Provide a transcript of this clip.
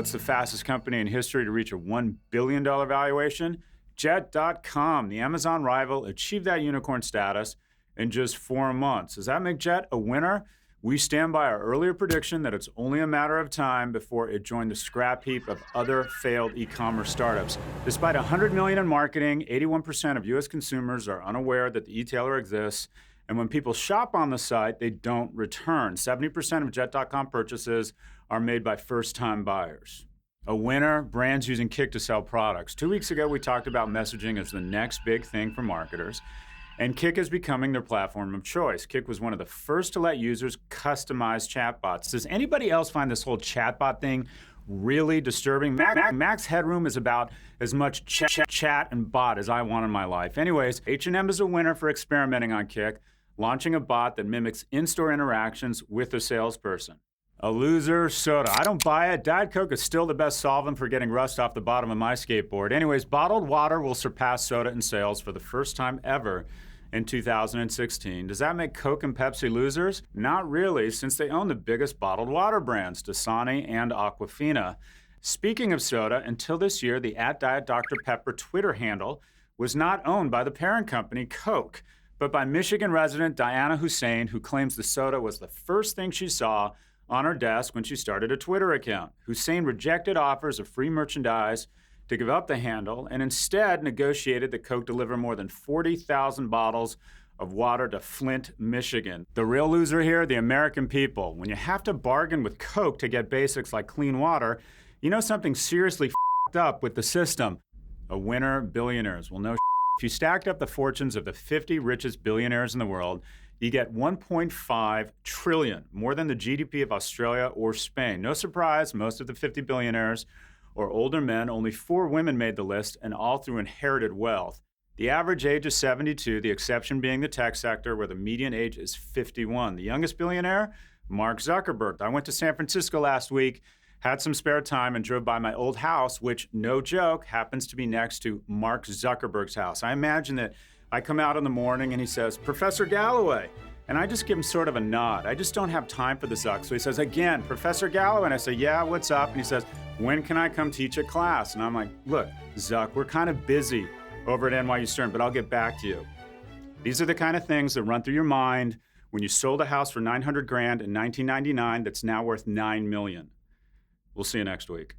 What's the fastest company in history to reach a $1 billion valuation? Jet.com, the Amazon rival, achieved that unicorn status in just 4 months. Does that make Jet a winner? We stand by our earlier prediction that it's only a matter of time before it joined the scrap heap of other failed e-commerce startups. Despite $100 million in marketing, 81% of U.S. consumers are unaware that the e-tailer exists. And when people shop on the site, they don't return. 70% of Jet.com purchases are made by first-time buyers. A winner, brands using Kik to sell products. 2 weeks ago, we talked about messaging as the next big thing for marketers. And Kik is becoming their platform of choice. Kik was one of the first to let users customize chatbots. Does anybody else find this whole chatbot thing really disturbing? Max Headroom is about as much chat and bot as I want in my life. Anyways, H&M is a winner for experimenting on Kik, launching a bot that mimics in-store interactions with a salesperson. A loser, soda. I don't buy it. Diet Coke is still the best solvent for getting rust off the bottom of my skateboard. Anyways, bottled water will surpass soda in sales for the first time ever in 2016. Does that make Coke and Pepsi losers? Not really, since they own the biggest bottled water brands, Dasani and Aquafina. Speaking of soda, until this year, the @DietDrPepper Twitter handle was not owned by the parent company, Coke, but by Michigan resident Diana Hussein, who claims the soda was the first thing she saw on her desk when she started a Twitter account. Hussein rejected offers of free merchandise to give up the handle and instead negotiated that Coke deliver more than 40,000 bottles of water to Flint, Michigan. The real loser here, the American people. When you have to bargain with Coke to get basics like clean water, you know something seriously f***ed up with the system. A winner, billionaires. Well, no. If you stacked up the fortunes of the 50 richest billionaires in the world, you get 1.5 trillion, more than the GDP of Australia or Spain. No surprise, most of the 50 billionaires are older men. Only 4 women made the list, and all through inherited wealth. The average age is 72, the exception being the tech sector, where the median age is 51. The youngest billionaire, Mark Zuckerberg. I went to San Francisco last week, had some spare time, and drove by my old house, which, no joke, happens to be next to Mark Zuckerberg's house. I imagine that I come out in the morning and he says, "Professor Galloway." And I just give him sort of a nod. I just don't have time for the Zuck. So he says, "Again, Professor Galloway." And I say, "Yeah, what's up?" And he says, "When can I come teach a class?" And I'm like, "Look, Zuck, we're kind of busy over at NYU Stern, but I'll get back to you." These are the kind of things that run through your mind when you sold a house for $900,000 in 1999 that's now worth $9 million. We'll see you next week.